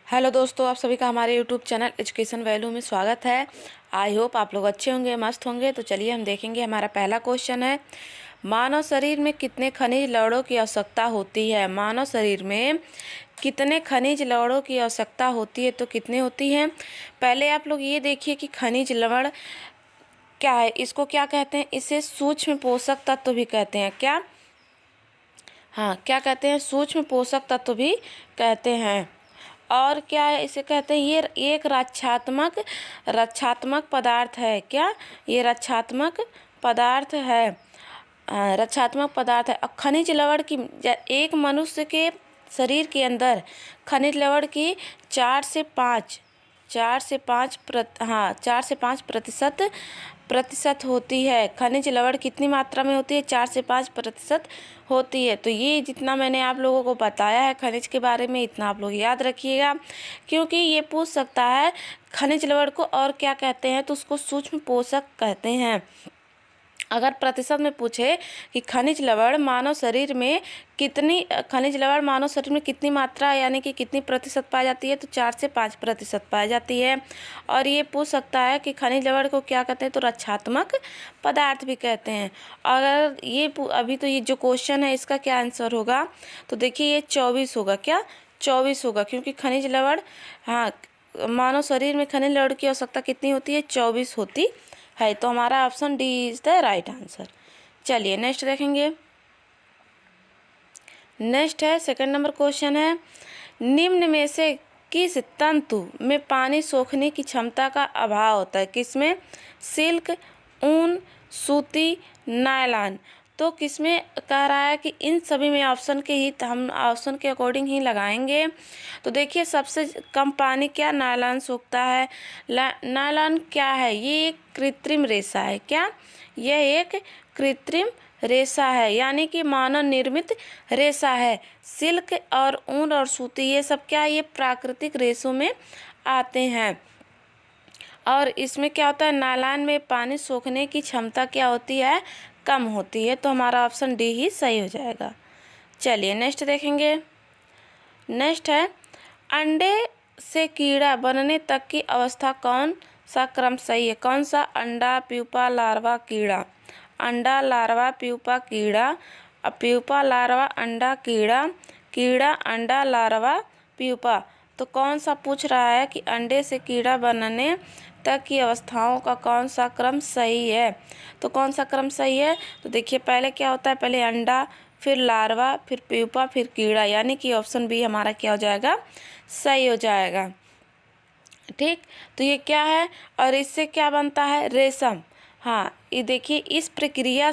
Hello दोस्तों, आप सभी का हमारे यूट्यूब चैनल एजुकेशन वैल्यू में स्वागत है। आई होप आप लोग अच्छे होंगे, मस्त होंगे। तो चलिए हम देखेंगे। हमारा पहला क्वेश्चन है, मानव शरीर में कितने खनिज लवणों की आवश्यकता होती है। मानव शरीर में कितने खनिज लवणों की आवश्यकता होती है, तो कितने होती हैं। पहले आप लोग ये देखिए कि खनिज लवण क्या है, इसको क्या कहते हैं। इसे सूक्ष्म पोषक तत्व भी कहते हैं। क्या? हाँ, क्या कहते हैं? सूक्ष्म पोषक तत्व भी कहते हैं। और क्या है, इसे कहते हैं ये एक रक्षात्मक पदार्थ है। क्या? ये रक्षात्मक पदार्थ है। रक्षात्मक पदार्थ है। और खनिज लवण की एक मनुष्य के शरीर के अंदर खनिज लवण की 4 से 5 प्रतिशत होती है। खनिज लवण कितनी मात्रा में होती है? 4 से 5% होती है। तो ये जितना मैंने आप लोगों को बताया है खनिज के बारे में, इतना आप लोग याद रखिएगा, क्योंकि ये पूछ सकता है खनिज लवण को और क्या कहते हैं, तो उसको सूक्ष्म पोषक कहते हैं। अगर प्रतिशत में पूछे कि खनिज लवण मानव शरीर में कितनी मात्रा यानी कि कितनी प्रतिशत पाई जाती है, तो 4 से 5% पाई जाती है। और ये पूछ सकता है कि खनिज लवण को क्या कहते हैं, तो रक्षात्मक पदार्थ भी कहते हैं। अगर ये अभी तो ये जो क्वेश्चन है इसका क्या आंसर होगा, तो देखिए ये 24 होगा। क्या? 24 होगा, क्योंकि खनिज लवण, हाँ, मानव शरीर में खनिज लवण की आवश्यकता कितनी होती है? 24 होती है। तो हमारा option D is the right answer. चलिए नेक्स्ट देखेंगे। नेक्स्ट है सेकंड नंबर क्वेश्चन है, निम्न में से किस तंतु में पानी सोखने की क्षमता का अभाव होता है? किसमें? सिल्क, ऊन, सूती, नायलॉन। तो किसमें कह रहा है कि इन सभी में हम ऑप्शन के अकॉर्डिंग ही लगाएंगे। तो देखिए सबसे कम पानी क्या नायलॉन सोखता है। नायलॉन क्या है? ये एक कृत्रिम रेशा है। क्या? यह एक कृत्रिम रेशा है, यानी कि मानव निर्मित रेशा है। सिल्क और ऊन और सूती ये सब क्या है? ये प्राकृतिक रेशों में आते हैं। और इसमें क्या होता है, नायलॉन में पानी सोखने की क्षमता क्या होती है? कम होती है। तो हमारा ऑप्शन डी ही सही हो जाएगा। चलिए नेक्स्ट देखेंगे। नेक्स्ट है, अंडे से कीड़ा बनने तक की अवस्था कौन सा क्रम सही है? कौन सा? अंडा, प्यूपा, लार्वा, कीड़ा। अंडा, लार्वा, प्यूपा, कीड़ा, प्यूपा, लार्वा, अंडा, कीड़ा, कीड़ा, अंडा, लार्वा, प्यूपा। तो कौन सा पूछ रहा है कि अंडे से कीड़ा बनने तक की अवस्थाओं का कौन सा क्रम सही है? तो कौन सा क्रम सही है? तो देखिए पहले क्या होता है, पहले अंडा, फिर लार्वा, फिर प्यूपा, फिर कीड़ा, यानी कि ऑप्शन बी हमारा क्या हो जाएगा? सही हो जाएगा। ठीक, तो ये क्या है और इससे क्या बनता है? रेशम। हाँ, ये देखिए इस प्रक्रिया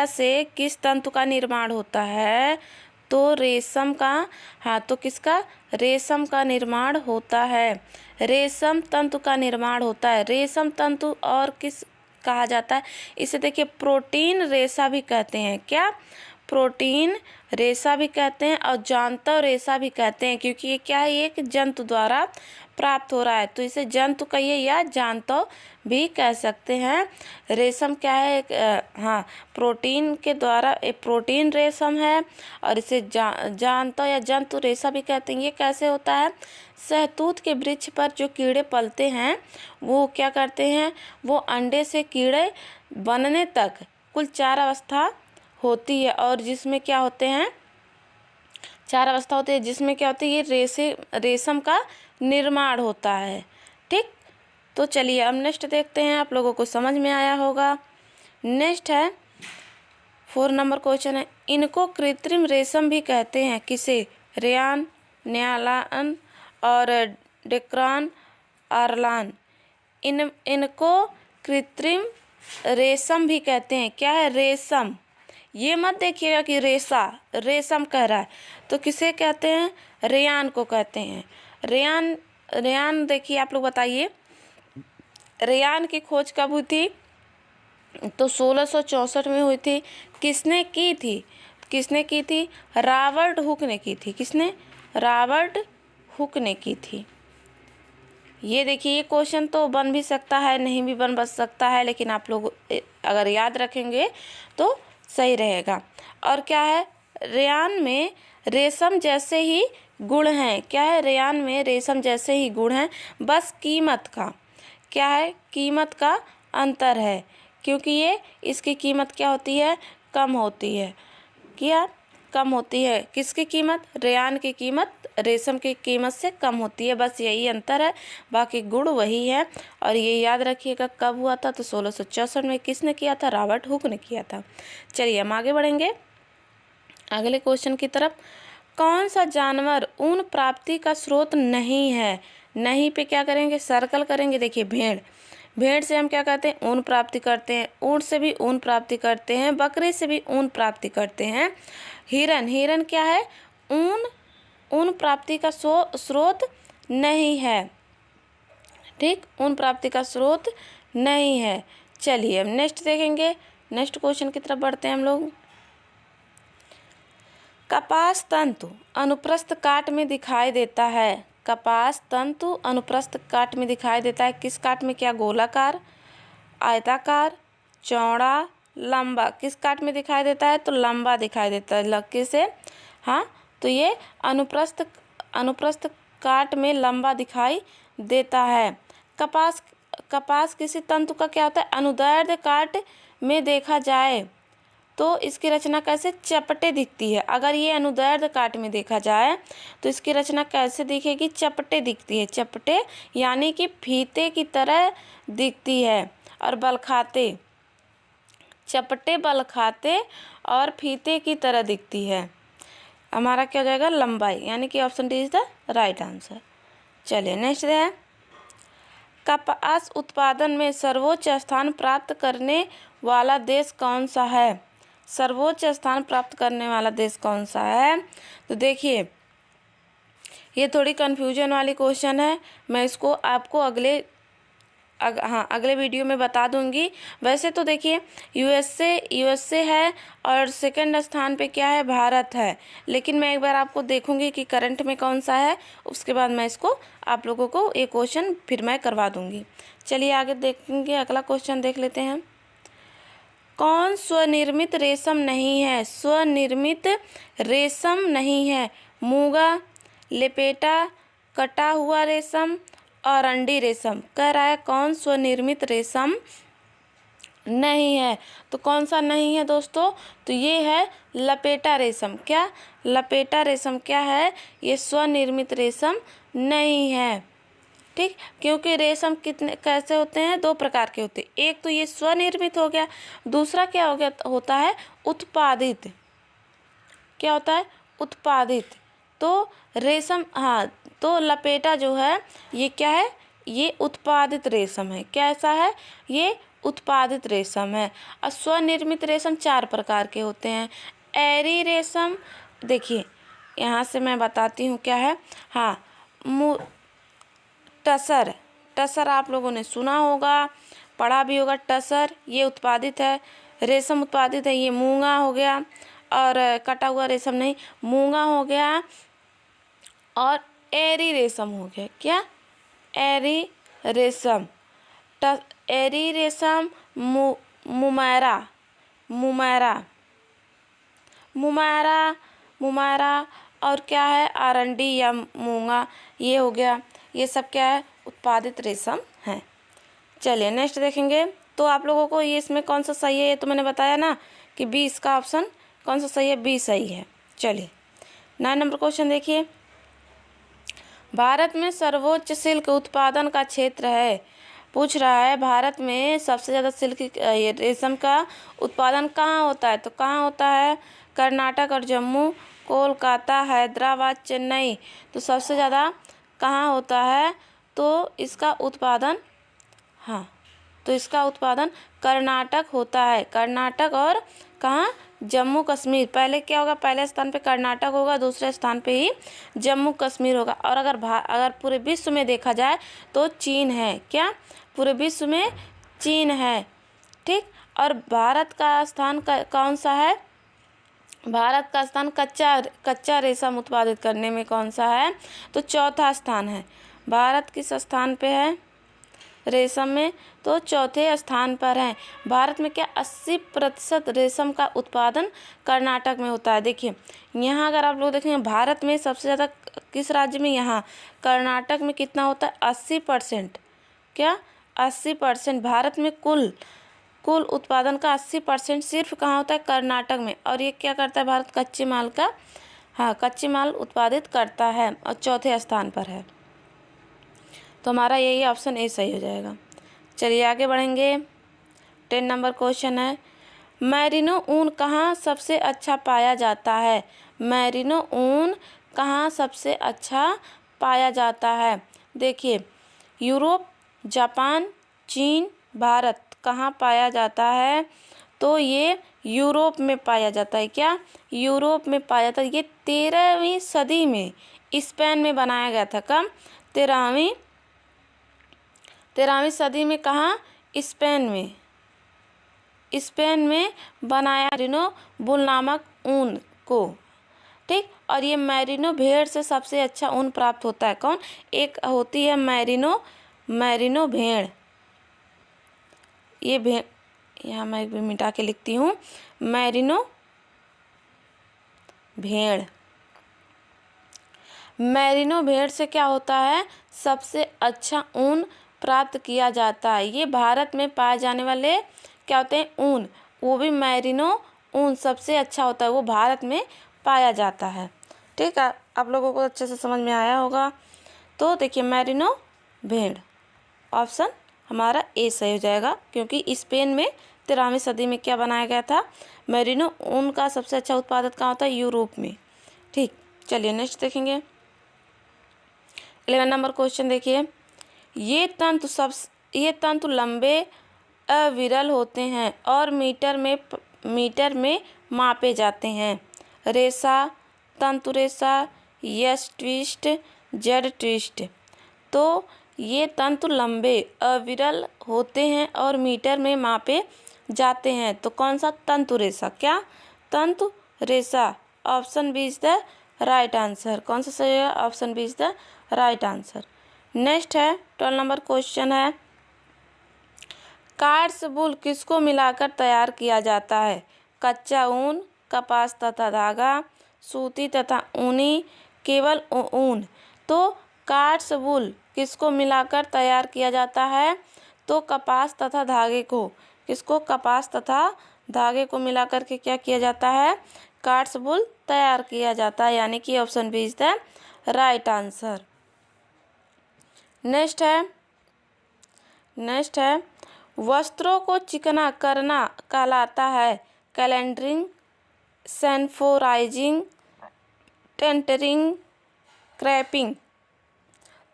से किस तंतु का निर्माण होता है? तो रेशम का। हाँ, तो किसका? रेशम का निर्माण होता है। रेशम तंतु का निर्माण होता है। रेशम तंतु और किस कहा जाता है? इसे देखिए प्रोटीन रेशा भी कहते हैं। क्या? प्रोटीन रेशा भी कहते हैं और जांतव रेशा भी कहते हैं, क्योंकि ये क्या है? ये एक जंतु द्वारा प्राप्त हो रहा है, तो इसे जंतु कहिए या जांतव भी कह सकते हैं। रेशम क्या है? हाँ, प्रोटीन के द्वारा एक प्रोटीन रेशम है और इसे जांतव या जंतु रेशा भी कहते हैं। ये कैसे होता है? शहतूत के वृक्ष पर जो कीड़े पलते हैं वो क्या करते हैं? वो अंडे से कीड़े बनने तक कुल 4 अवस्था होती है, और जिसमें क्या होते हैं? 4 अवस्था होती है, जिसमें क्या होती है? ये रेशम का निर्माण होता है। ठीक, तो चलिए अब नेक्स्ट देखते हैं। आप लोगों को समझ में आया होगा। नेक्स्ट है 4 नंबर क्वेश्चन है, इनको कृत्रिम रेशम भी कहते हैं। किसे? रेयान, न्यालान और डेक्रान, आर्लान। इनको कृत्रिम रेशम भी कहते हैं। क्या है? रेशम। ये मत देखिएगा कि रेशम कह रहा है, तो किसे कहते हैं? रेयान को कहते हैं। रेयान देखिए आप लोग बताइए, रेयान की खोज कब हुई थी? तो 1664 में हुई थी। किसने की थी? रॉबर्ट हुक ने की थी। किसने? रॉबर्ट हुक ने की थी। ये देखिए ये क्वेश्चन तो बन भी सकता है, नहीं भी बन सकता है, लेकिन आप लोग अगर याद रखेंगे तो सही रहेगा। और क्या है? रेयान में रेशम जैसे ही गुण हैं। क्या है? रेयान में रेशम जैसे ही गुण हैं, बस कीमत का क्या है? कीमत का अंतर है, क्योंकि ये इसकी कीमत क्या होती है? कम होती है। क्या कम होती है? किसकी कीमत? रेयान की कीमत रेशम की कीमत से कम होती है, बस यही अंतर है, बाकी गुण वही है। और ये याद रखिएगा कब हुआ था? तो 1664 में। किसने किया था? रॉबर्ट हुक ने किया था। चलिए हम आगे बढ़ेंगे अगले क्वेश्चन की तरफ। कौन सा जानवर ऊन प्राप्ति का स्रोत नहीं है? नहीं पे क्या करेंगे? सर्कल करेंगे। देखिए भेड़, भेड़ से हम क्या करते हैं? ऊन प्राप्ति करते हैं। ऊँट से भी ऊन प्राप्ति करते हैं। बकरे से भी ऊन प्राप्ति करते हैं। हिरन, हिरन क्या है? ऊन प्राप्ति का स्रोत नहीं है। ठीक, ऊन प्राप्ति का स्रोत नहीं है। चलिए अब नेक्स्ट देखेंगे, नेक्स्ट क्वेश्चन की तरफ बढ़ते हैं हम लोग। कपास तंतु अनुप्रस्थ काट में दिखाई देता है। कपास तंतु अनुप्रस्थ काट में दिखाई देता है। किस काट में? क्या गोलाकार, आयताकार, चौड़ा, लंबा? किस काट में दिखाई देता है? तो लंबा दिखाई देता है लक्के से। हाँ, तो ये अनुप्रस्थ काट में लंबा दिखाई देता है। कपास किसी तंतु का क्या होता है? अनुदैर्ध्य काट में देखा जाए तो इसकी रचना कैसे? चपटे दिखती है। अगर ये अनुदैर्ध्य काट में देखा जाए तो इसकी रचना कैसे दिखेगी? चपटे दिखती है। चपटे यानी कि फीते की तरह दिखती है। और बल खाते, चपटे बल खाते और फीते की तरह दिखती है। हमारा क्या हो जाएगा? लंबाई, यानी कि option D is the right answer. चलिए नेक्स्ट है, कपास उत्पादन में सर्वोच्च स्थान प्राप्त करने वाला देश कौन सा है? सर्वोच्च स्थान प्राप्त करने वाला देश कौन सा है? तो देखिए ये थोड़ी कन्फ्यूजन वाली क्वेश्चन है, मैं इसको आपको अगले वीडियो में बता दूंगी। वैसे तो देखिए यूएसए है और सेकंड स्थान पे क्या है? भारत है। लेकिन मैं एक बार आपको देखूंगी कि करंट में कौन सा है, उसके बाद मैं इसको आप लोगों को ये क्वेश्चन फिर मैं करवा दूंगी। चलिए आगे देखेंगे, अगला क्वेश्चन देख लेते हैं। कौन स्वनिर्मित रेशम नहीं है? स्वनिर्मित रेशम नहीं है। मूंगा, लेपेटा, कटा हुआ रेशम, अरंडी रेशम। कह रहा है कौन स्वनिर्मित रेशम नहीं है। तो कौन सा नहीं है दोस्तों? तो ये है लपेटा रेशम। क्या? लपेटा रेशम क्या है? ये स्वनिर्मित रेशम नहीं है। ठीक, क्योंकि रेशम कैसे होते हैं? दो प्रकार के होते हैं। एक तो ये स्वनिर्मित हो गया, दूसरा क्या हो गया? होता है उत्पादित। क्या होता है? उत्पादित। तो रेशम, हाँ, तो लपेटा जो है ये क्या है? ये उत्पादित रेशम है। कैसा है? ये उत्पादित रेशम है। और स्वनिर्मित रेशम 4 प्रकार के होते हैं। एरी रेशम, देखिए यहाँ से मैं बताती हूँ क्या है। हाँ, टसर आप लोगों ने सुना होगा, पढ़ा भी होगा। टसर ये उत्पादित है, रेशम उत्पादित है। ये मूंगा हो गया, और कटा हुआ रेशम नहीं, मूंगा हो गया, और एरी रेशम हो गया। क्या? एरी रेशम, एरी रेशम, मुमैरा, और क्या है? अरंडी या मूंगा, ये हो गया। ये सब क्या है? उत्पादित रेशम है। चलिए नेक्स्ट देखेंगे। तो आप लोगों को ये इसमें कौन सा सही है, ये तो मैंने बताया ना कि 20 का ऑप्शन कौन सा सही है? 20 सही है। चलिए 9 नंबर क्वेश्चन देखिए। भारत में सर्वोच्च सिल्क उत्पादन का क्षेत्र है। पूछ रहा है भारत में सबसे ज़्यादा सिल्क रेशम का उत्पादन कहाँ होता है? तो कहाँ होता है? कर्नाटक और जम्मू, कोलकाता, हैदराबाद, चेन्नई। तो सबसे ज़्यादा कहाँ होता है? तो इसका उत्पादन, हाँ, तो इसका उत्पादन कर्नाटक होता है। कर्नाटक और कहाँ? जम्मू कश्मीर। पहले क्या होगा? पहले स्थान पे कर्नाटक होगा, दूसरे स्थान पे ही जम्मू कश्मीर होगा। और अगर पूरे विश्व में देखा जाए तो चीन है। क्या? पूरे विश्व में चीन है। ठीक, और भारत का स्थान कौन सा है? भारत का स्थान कच्चा रेशम उत्पादित करने में कौन सा है? तो चौथा स्थान है। भारत किस स्थान पे है? रेशम में तो चौथे स्थान पर है। भारत में क्या 80% रेशम का उत्पादन कर्नाटक में होता है। देखिए यहाँ अगर आप लोग देखेंगे भारत में सबसे ज़्यादा किस राज्य में, यहाँ कर्नाटक में कितना होता है 80%। क्या 80% भारत में कुल उत्पादन का 80% सिर्फ कहाँ होता है, कर्नाटक में। और ये क्या करता है भारत, कच्चे माल का, हाँ कच्चे माल उत्पादित करता है और चौथे स्थान पर है। तो हमारा यही ऑप्शन ए सही हो जाएगा। चलिए आगे बढ़ेंगे। 10 नंबर क्वेश्चन है, मैरिनो ऊन कहाँ सबसे अच्छा पाया जाता है। मैरिनो ऊन कहाँ सबसे अच्छा पाया जाता है। देखिए यूरोप, जापान, चीन, भारत कहाँ पाया जाता है, तो ये यूरोप में पाया जाता है। क्या यूरोप में पाया जाता है। ये 13वीं सदी में स्पेन में बनाया गया था। कब, 13वीं सदी में। कहाँ, स्पेन में बनाया मैरिनो वूल नामक ऊन को। ठीक, और ये मैरिनो भेड़ से सबसे अच्छा ऊन प्राप्त होता है। कौन, एक होती है मैरिनो भेड़। ये भेड़, यहाँ मैं भी मिटा के लिखती हूँ, मैरिनो भेड़। मैरिनो भेड़ से क्या होता है, सबसे अच्छा ऊन प्राप्त किया जाता है। ये भारत में पाए जाने वाले क्या होते हैं, ऊन, वो भी मैरिनो ऊन सबसे अच्छा होता है, वो भारत में पाया जाता है। ठीक है, आप लोगों को अच्छे से समझ में आया होगा। तो देखिए मैरिनो भेड़, ऑप्शन हमारा ए सही हो जाएगा, क्योंकि स्पेन में 13वीं सदी में क्या बनाया गया था, मैरिनो ऊन का सबसे अच्छा उत्पादक कहाँ होता है, यूरोप में। ठीक, चलिए नेक्स्ट देखेंगे। 11 नंबर क्वेश्चन देखिए, ये तंतु लंबे अविरल होते हैं और मीटर में मापे जाते हैं। रेशा, तंतु रेशा, एस ट्विस्ट, जेड ट्विस्ट। तो ये तंतु लंबे अविरल होते हैं और मीटर में मापे जाते हैं। तो कौन सा, तंतु रेशा। क्या, तंतु रेशा, option B is the right answer. कौन सा सही है, option B is the right answer. Next है 12 नंबर क्वेश्चन है, कार्ड्स वूल किसको मिलाकर तैयार किया जाता है। कच्चा ऊन, कपास तथा धागा, सूती तथा ऊनी, केवल ऊन। तो कार्ड्स वूल किसको मिलाकर तैयार किया जाता है, तो कपास तथा धागे को, किसको, कपास तथा धागे को मिलाकर के क्या किया जाता है, कार्ड्स वूल तैयार किया जाता है, यानी कि option B is the right answer. Next है वस्त्रों को चिकना करना कहलाता है कैलेंडरिंग, सैनफोराइजिंग, टेंटरिंग, क्रैपिंग।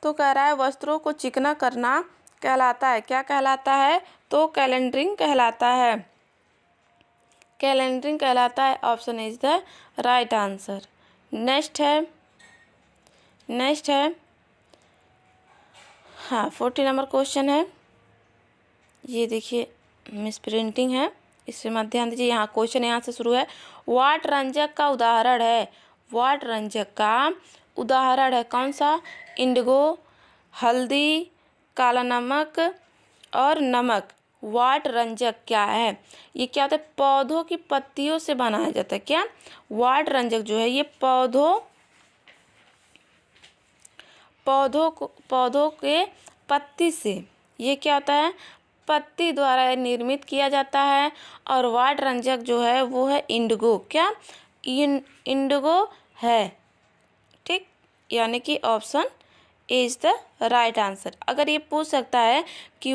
तो कह रहा है वस्त्रों को चिकना करना कहलाता है, क्या कहलाता है, तो कैलेंडरिंग कहलाता है। कैलेंडरिंग कहलाता है, option is the right answer. Next है हाँ 40 नंबर क्वेश्चन है। ये देखिए मिस प्रिंटिंग है, इसमें मत ध्यान दीजिए। यहाँ क्वेश्चन यहाँ से शुरू है, वाट रंजक का उदाहरण है। वाट रंजक का उदाहरण है कौन सा, इंडिगो, हल्दी, काला नमक और नमक। वाट रंजक क्या है, ये क्या होता है, पौधों की पत्तियों से बनाया जाता है। क्या, वाट रंजक जो है ये पौधों के पत्ती से, ये क्या होता है, पत्ती द्वारा निर्मित किया जाता है। और वाट रंजक जो है वो है इंडिगो। क्या, इंडिगो है। ठीक, यानी कि option A is the right answer. अगर ये पूछ सकता है कि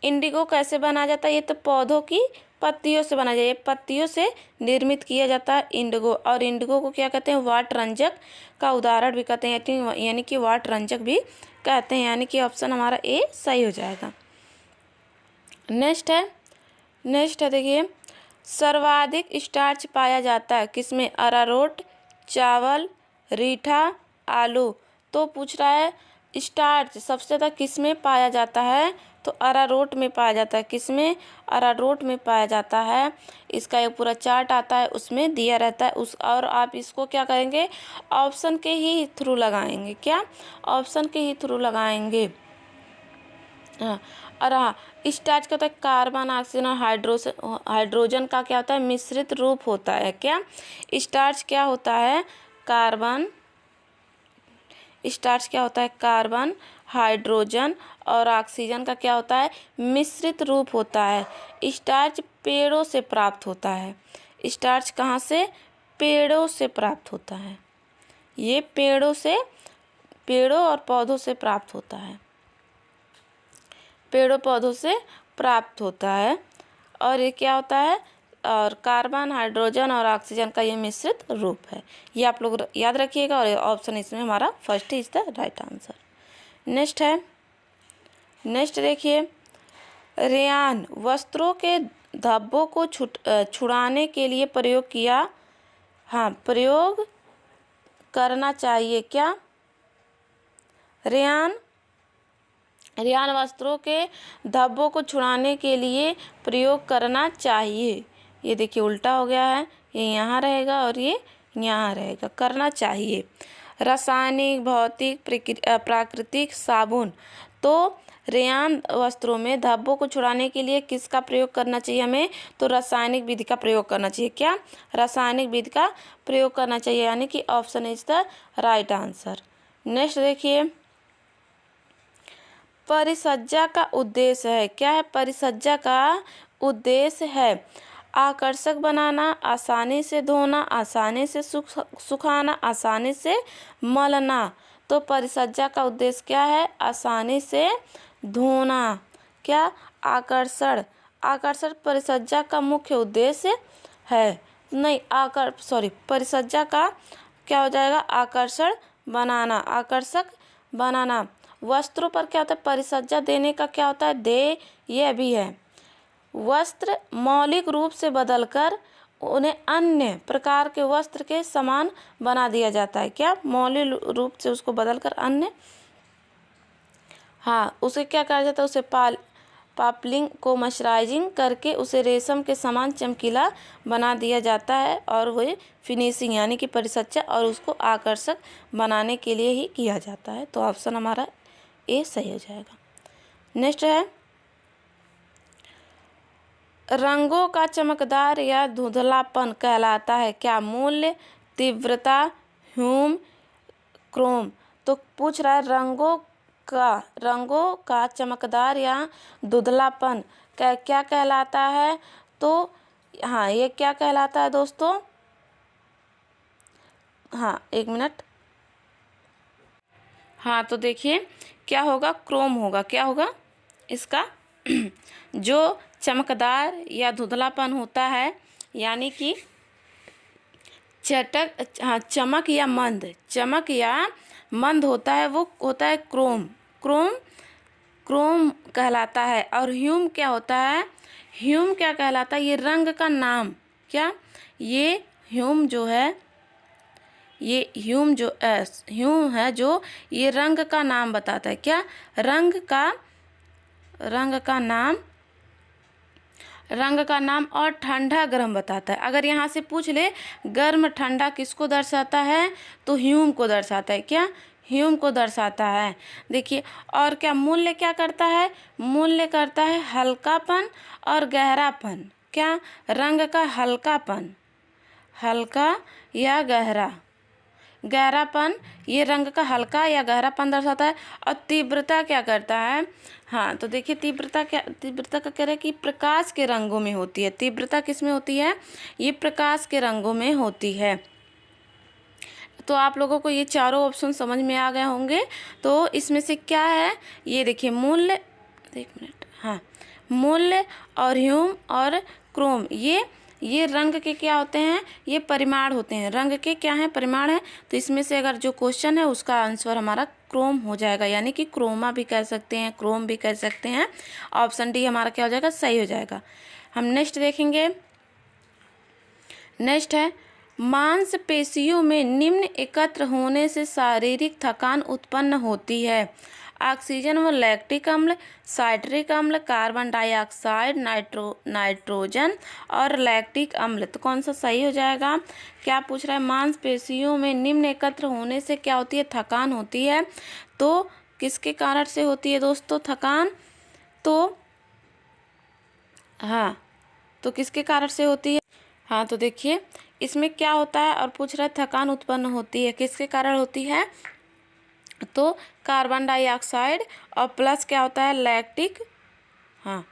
इंडिगो कैसे बनाया जाता है, ये तो पौधों की पत्तियों से बनाया जाता है, पत्तियों से निर्मित किया जाता है इंडिगो। और इंडिगो को क्या कहते हैं, वाट रंजक का उदाहरण भी कहते हैं, यानी कि वाट रंजक भी कहते हैं, यानी कि ऑप्शन हमारा ए सही हो जाएगा। नेक्स्ट है देखिए, सर्वाधिक स्टार्च पाया जाता है किसमें, अरारोट, चावल, रीठा, आलू। तो पूछ रहा है स्टार्च सबसे ज़्यादा किस में पाया जाता है, तो अरारोट में पाया जाता है। किस में, अरारोट में पाया जाता है। इसका एक पूरा चार्ट आता है, उसमें दिया रहता है और आप इसको क्या करेंगे, ऑप्शन के ही थ्रू लगाएंगे। क्या, ऑप्शन के ही थ्रू लगाएंगे। हाँ, और हाँ, स्टार्च क्या होता है, कार्बन ऑक्सीजन और हाइड्रोजन का क्या होता है, मिश्रित रूप होता है। क्या स्टार्च क्या होता है, स्टार्च क्या होता है, कार्बन, हाइड्रोजन और ऑक्सीजन का क्या होता है, मिश्रित रूप होता है। स्टार्च पेड़ों से प्राप्त होता है। स्टार्च कहाँ से, पेड़ों से प्राप्त होता है। ये पेड़ों और पौधों से प्राप्त होता है, पेड़ों पौधों से प्राप्त होता है। और ये क्या होता है, और कार्बन, हाइड्रोजन और ऑक्सीजन का ये मिश्रित रूप है। ये आप लोग याद रखिएगा, और ऑप्शन इसमें हमारा first is the right answer. Next देखिए, रेयान वस्त्रों के धब्बों को छुड़ाने के लिए प्रयोग करना चाहिए। क्या, रेयान वस्त्रों के धब्बों को छुड़ाने के लिए प्रयोग करना चाहिए। ये देखिए उल्टा हो गया है, ये यहाँ रहेगा और ये यहाँ रहेगा, करना चाहिए। रासायनिक, भौतिक, प्राकृतिक साबुन। तो रेयान वस्त्रों में धब्बों को छुड़ाने के लिए किसका प्रयोग करना चाहिए हमें, तो रासायनिक विधि का प्रयोग करना चाहिए। क्या, रासायनिक विधि का प्रयोग करना चाहिए, यानी कि option is the right answer. Next देखिए, परिसज्जा का उद्देश्य है। क्या है, परिसज्जा का उद्देश्य है आकर्षक बनाना, आसानी से धोना, आसानी से सुखाना, आसानी से मलना। तो परिसज्जा का उद्देश्य क्या है, आसानी से धोना। क्या, आकर्षण परिसज्जा का मुख्य उद्देश्य है। नहीं, परिसज्जा का क्या हो जाएगा, आकर्षक बनाना। वस्त्रों पर क्या होता है, परिसज्जा देने का क्या होता है, ये भी है। वस्त्र मौलिक रूप से बदलकर उन्हें अन्य प्रकार के वस्त्र के समान बना दिया जाता है। क्या, मौलिक रूप से उसको बदलकर अन्य, उसे क्या कहा जाता है, उसे पापलिंग को मर्सराइजिंग करके उसे रेशम के समान चमकीला बना दिया जाता है, और वही फिनिशिंग यानी कि परिसज्जा और उसको आकर्षक बनाने के लिए ही किया जाता है। तो ऑप्शन हमारा ए सही हो जाएगा। नेक्स्ट है, रंगों का चमकदार या धुंधलापन कहलाता है। क्या, मूल्य, तीव्रता, ह्यूम, क्रोम। तो पूछ रहा है रंगों का चमकदार या धुंधलापन क्या कहलाता है। तो ये क्या कहलाता है दोस्तों, एक मिनट। तो देखिए क्या होगा, क्रोम होगा। क्या होगा इसका, जो चमकदार या धुंधलापन होता है, यानी कि चमक या मंद होता है, वो होता है क्रोम कहलाता है। और ह्यूम क्या होता है, ह्यूम क्या कहलाता है, ये रंग का नाम। क्या, ये ह्यूम है जो ये रंग का नाम बताता है। क्या, रंग का नाम और ठंडा गर्म बताता है। अगर यहाँ से पूछ ले गर्म ठंडा किसको दर्शाता है, तो ह्यूम को दर्शाता है। क्या, ह्यूम को दर्शाता है। देखिए, और क्या मूल्य क्या करता है, मूल्य करता है हल्कापन और गहरापन। क्या, रंग का हल्का या गहरापन, ये रंग का हल्का या गहरापन दर्शाता है। और तीव्रता क्या करता है, तो देखिए तीव्रता का कह रहे हैं कि प्रकाश के रंगों में होती है। तीव्रता किस में होती है, ये प्रकाश के रंगों में होती है। तो आप लोगों को ये चारों ऑप्शन समझ में आ गए होंगे। तो इसमें से क्या है, ये देखिए मूल्य, एक मिनट, मूल्य और ह्यूम और क्रोम, ये रंग के क्या होते हैं, ये परिमाण होते हैं। रंग के क्या हैं, परिमाण है। तो इसमें से अगर जो क्वेश्चन है उसका आंसर हमारा क्रोम हो जाएगा, यानी कि क्रोमा भी कह सकते हैं, क्रोम भी कह सकते हैं। ऑप्शन डी हमारा क्या हो जाएगा, सही हो जाएगा। हम नेक्स्ट देखेंगे। नेक्स्ट है, मांसपेशियों में निम्न एकत्र होने से शारीरिक थकान उत्पन्न होती है। ऑक्सीजन व लैक्टिक अम्ल, साइट्रिक अम्ल, कार्बन डाइऑक्साइड, नाइट्रोजन और लैक्टिक अम्ल। तो कौन सा सही हो जाएगा, क्या पूछ रहा है, मांसपेशियों में निम्न एकत्र होने से क्या होती है, थकान होती है। तो किसके कारण से होती है दोस्तों थकान, तो हाँ, तो किसके कारण से होती है? हाँ, तो देखिए इसमें क्या होता है और पूछ रहा है थकान उत्पन्न होती है, किसके कारण होती है? तो कार्बन डाइऑक्साइड और प्लस क्या होता है? लैक्टिक, हाँ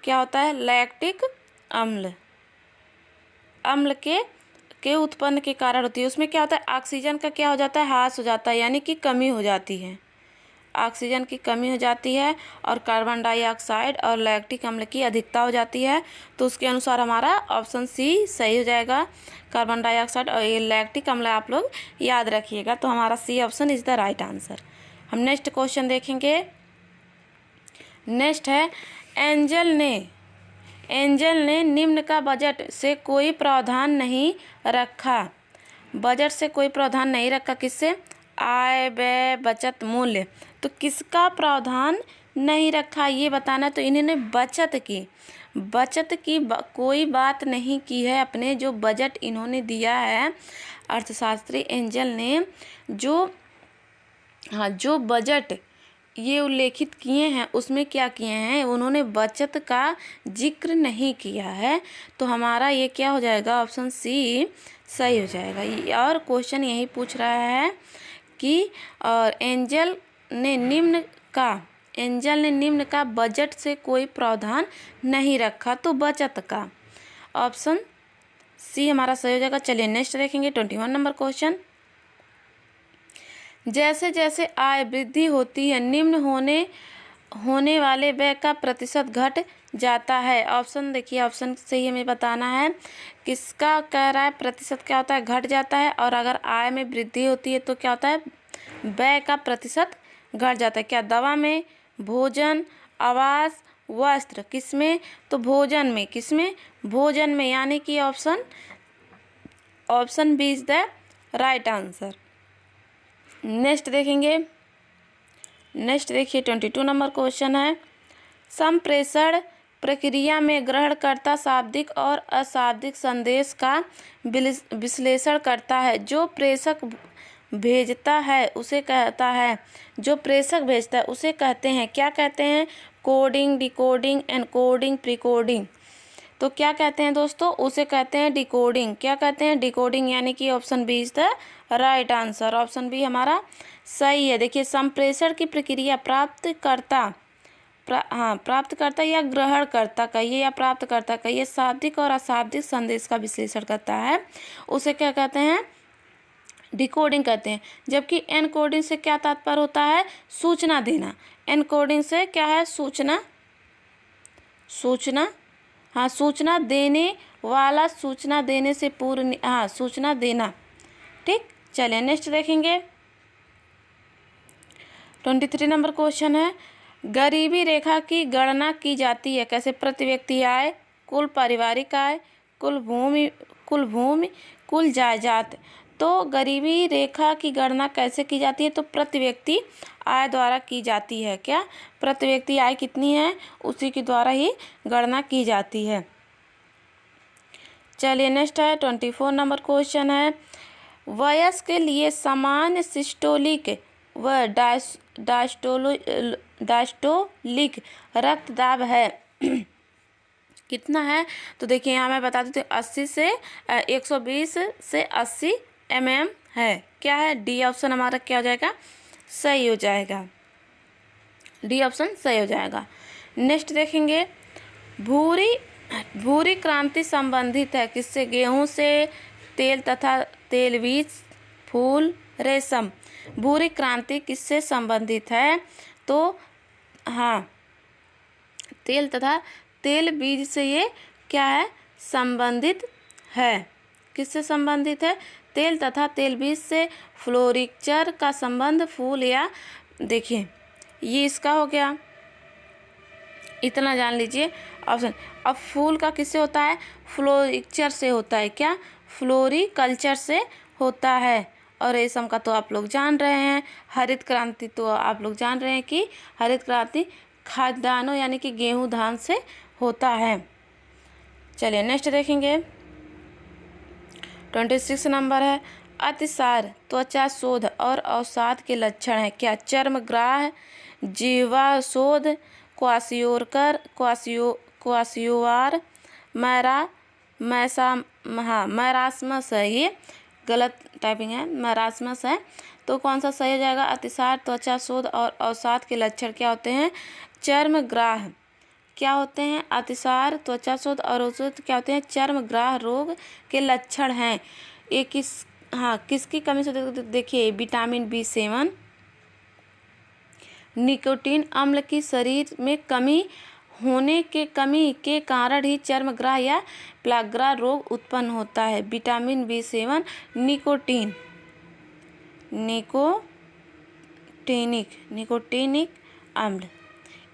क्या होता है? लैक्टिक अम्ल, अम्ल के उत्पन्न के कारण होती है। उसमें क्या होता है? ऑक्सीजन का क्या हो जाता है? ह्रास हो जाता है, यानी कि कमी हो जाती है, ऑक्सीजन की कमी हो जाती है और कार्बन डाइऑक्साइड और लैक्टिक अम्ल की अधिकता हो जाती है। तो उसके अनुसार हमारा ऑप्शन सी सही हो जाएगा। कार्बन डाइऑक्साइड और ये लैक्टिक अम्ल आप लोग याद रखिएगा। तो हमारा C option is the right answer. हम नेक्स्ट क्वेश्चन देखेंगे। नेक्स्ट है एंजल ने निम्न का बजट से कोई प्रावधान नहीं रखा। बजट से कोई प्रावधान नहीं रखा, किससे? आय, व्यय, बचत, मूल्य। तो किसका प्रावधान नहीं रखा ये बताना। तो इन्होंने बचत की कोई बात नहीं की है। अपने जो बजट इन्होंने दिया है, अर्थशास्त्री एंजल ने जो बजट ये उल्लेखित किए हैं उसमें क्या किए हैं? उन्होंने बचत का जिक्र नहीं किया है। तो हमारा ये क्या हो जाएगा? ऑप्शन सी सही हो जाएगा। और क्वेश्चन यही पूछ रहा है कि और एंजल ने निम्न का बजट से कोई प्रावधान नहीं रखा, तो बचत का। ऑप्शन सी हमारा सही हो जाएगा। चलिए नेक्स्ट देखेंगे 21 नंबर क्वेश्चन। जैसे जैसे आय वृद्धि होती है, निम्न होने वाले व्यय का प्रतिशत घट जाता है। ऑप्शन देखिए, ऑप्शन से ही हमें बताना है किसका कह रहा है प्रतिशत क्या होता है? घट जाता है। और अगर आय में वृद्धि होती है तो क्या होता है? व्यय का प्रतिशत घट जाता है। क्या? दवा में, भोजन, आवास, वस्त्र, किसमें? तो भोजन में। किसमें? भोजन में, यानी कि option B is the right answer. Next देखेंगे। नेक्स्ट देखिए 22 नंबर क्वेश्चन है। संप्रेषण प्रक्रिया में ग्रहणकर्ता शाब्दिक और अशाब्दिक संदेश का विश्लेषण करता है। जो प्रेषक भेजता है उसे कहता है उसे कहते हैं, क्या कहते हैं? Coding, decoding, encoding, precoding. तो क्या कहते हैं दोस्तों? उसे कहते हैं डिकोडिंग। क्या कहते हैं? डिकोडिंग, यानी कि option B is the right answer. Option B हमारा सही है। देखिए संप्रेषण की प्रक्रिया प्राप्तकर्ता या ग्रहणकर्ता कहिए या प्राप्तकर्ता कहिए, शाब्दिक और अशाब्दिक संदेश का विश्लेषण करता है, उसे क्या कहते हैं? डिकोडिंग कहते हैं। जबकि एनकोडिंग से क्या तात्पर्य होता है? सूचना देना। एनकोडिंग से क्या है? सूचना सूचना देने वाला, सूचना देने से पूर्व, सूचना देना। ठीक, चलिए नेक्स्ट देखेंगे। 23 नंबर क्वेश्चन है। गरीबी रेखा की गणना की जाती है कैसे? प्रति व्यक्ति आय, कुल पारिवारिक आय, कुल भूमि, कुल जायदाद। तो गरीबी रेखा की गणना कैसे की जाती है? तो प्रति व्यक्ति आय द्वारा की जाती है। क्या? प्रति व्यक्ति आय कितनी है उसी के द्वारा ही गणना की जाती है। चलिए नेक्स्ट है 24 नंबर क्वेश्चन है। वयस्क के लिए सामान्य सिस्टोलिक व डायस्टोलिक रक्तदाब है कितना है? तो देखिए यहाँ मैं बता देती हूँ 80 से 120 से 80 mm है। क्या है? डी ऑप्शन हमारा क्या हो जाएगा? सही हो जाएगा। डी ऑप्शन सही हो जाएगा। नेक्स्ट देखेंगे। भूरी क्रांति संबंधित है किससे? गेहूं से, तेल तथा तेलबीज, फूल, रेशम। भूरी क्रांति किससे संबंधित है? तो हाँ, तेल तथा तेल बीज से ये क्या है? संबंधित है। किससे संबंधित है? तेल तथा तेल बीज से। फ्लोरिकल्चर का संबंध फूल या, देखिए ये इसका हो गया, इतना जान लीजिए ऑप्शन। अब फूल का किससे होता है? फ्लोरिकल्चर से होता है। क्या? फ्लोरिकल्चर से होता है। और रेशम का तो आप लोग जान रहे हैं। हरित क्रांति तो आप लोग जान रहे हैं कि हरित क्रांति खाद्यान्नों यानी कि गेहूं धान से होता है। चलिए नेक्स्ट देखेंगे। 26 नंबर है। अतिसार त्वचा शोध और अवसाद के लक्षण है। क्या? चर्मग्राह, जीवा शोध, क्वासियोरकर, क्वासियोवार, मैरास्मस है, ये गलत टाइपिंग है, मैरास्मस है। तो कौन सा सही हो जाएगा? अतिसार, त्वचा शोथ और अवसाद के लक्षण क्या होते हैं? चर्मग्राह क्या होते हैं? अतिसार, त्वचा शोथ और अवसाद क्या होते हैं? चर्मग्राह रोग के लक्षण हैं। ये किसकी कमी से? देखिए, विटामिन B7, निकोटीन अम्ल की शरीर में कमी के कारण ही चर्मग्राह या प्लाग्रा रोग उत्पन्न होता है। विटामिन B7, निकोटीनिक अम्ल,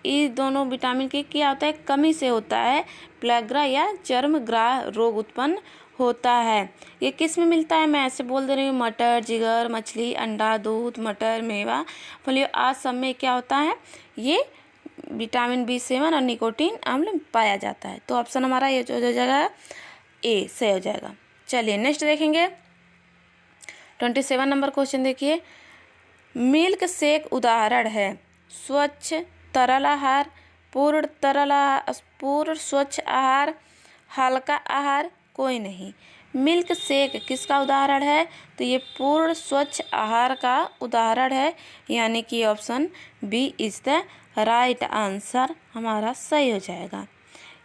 ये दोनों विटामिन की क्या होता है? कमी से होता है प्लाग्रा या चर्मग्राह रोग उत्पन्न होता है। ये किस में मिलता है? मैं ऐसे बोल दे रही हूँ, मटर, जिगर, मछली, अंडा, दूध, मटर, मेवा, फलियों आदि सब में क्या होता है? ये विटामिन B7 और निकोटीन अम्ल पाया जाता है। तो ऑप्शन हमारा ये जो हो जाएगा ए सही हो जाएगा। चलिए नेक्स्ट देखेंगे 27 नंबर क्वेश्चन। देखिए, मिल्क शेक उदाहरण है स्वच्छ तरल आहार, पूर्ण स्वच्छ आहार, हल्का आहार, कोई नहीं। मिल्क शेक किसका उदाहरण है? तो ये पूर्ण स्वच्छ आहार का उदाहरण है, यानी कि option B is the right answer हमारा सही हो जाएगा।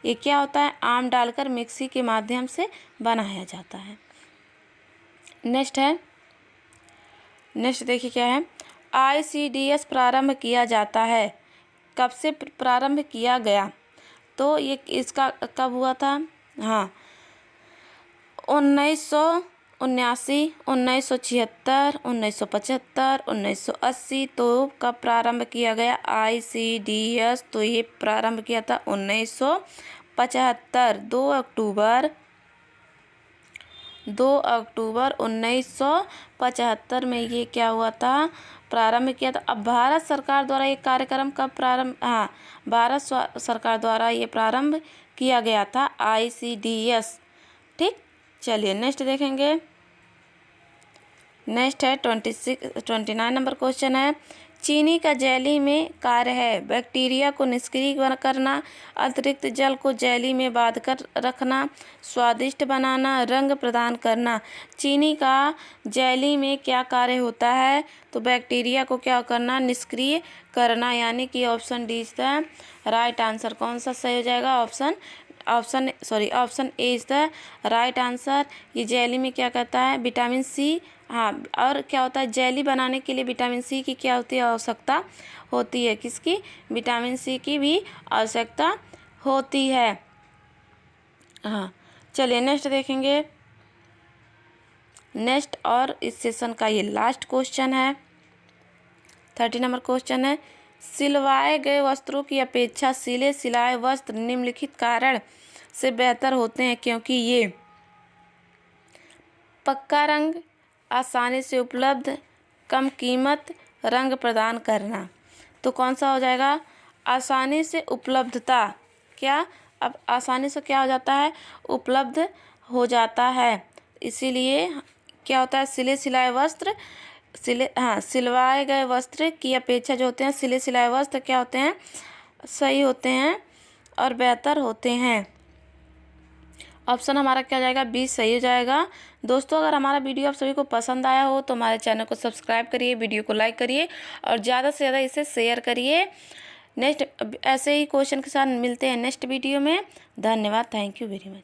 ये क्या होता है? आम डालकर मिक्सी के माध्यम से बनाया जाता है। नेक्स्ट देखिए क्या है? ICDS प्रारंभ किया जाता है, कब से प्रारंभ किया गया? तो ये इसका कब हुआ था? 1979, 1976, 1975, 1980। तो कब प्रारंभ किया गया ICDS? तो ये प्रारंभ किया था 1975, 2 अक्टूबर 1975 में ये क्या हुआ था? प्रारंभ किया था। अब भारत सरकार द्वारा ये कार्यक्रम कब प्रारंभ? भारत सरकार द्वारा ये प्रारंभ किया गया था ICDS। ठीक, चलिए नेक्स्ट देखेंगे। नेक्स्ट है 29 नंबर क्वेश्चन है। चीनी का जेली में कार्य है बैक्टीरिया को निष्क्रिय करना, अतिरिक्त जल को जेली में बांध कर रखना, स्वादिष्ट बनाना, रंग प्रदान करना। चीनी का जेली में क्या कार्य होता है? तो बैक्टीरिया को क्या करना? निष्क्रिय करना, यानी कि option D is the right answer. कौन सा सही हो जाएगा? Option A is the right answer. ये जेली में क्या कहता है? Vitamin C. और क्या होता है? जेली बनाने के लिए विटामिन सी की क्या होती है? आवश्यकता होती है। किसकी? विटामिन सी की भी आवश्यकता होती है। चलिए नेक्स्ट देखेंगे। नेक्स्ट और इस सेशन का ये लास्ट क्वेश्चन है, 30 नंबर क्वेश्चन है। सिलवाए गए वस्त्रों की अपेक्षा सिले सिलाए वस्त्र निम्नलिखित कारण से बेहतर होते हैं, क्योंकि ये पक्का रंग, आसानी से उपलब्ध, कम कीमत, रंग प्रदान करना। तो कौन सा हो जाएगा? आसानी से उपलब्धता। क्या? अब आसानी से क्या हो जाता है? उपलब्ध हो जाता है, इसीलिए क्या होता है? सिलवाए गए वस्त्र की अपेक्षा जो होते हैं सिले सिलाए वस्त्र क्या होते हैं? सही होते हैं और बेहतर होते हैं। ऑप्शन हमारा क्या जाएगा? बी सही हो जाएगा। दोस्तों, अगर हमारा वीडियो आप सभी को पसंद आया हो तो हमारे चैनल को सब्सक्राइब करिए, वीडियो को लाइक करिए और ज़्यादा से ज़्यादा इसे शेयर करिए। नेक्स्ट ऐसे ही क्वेश्चन के साथ मिलते हैं नेक्स्ट वीडियो में। धन्यवाद, थैंक यू वेरी मच।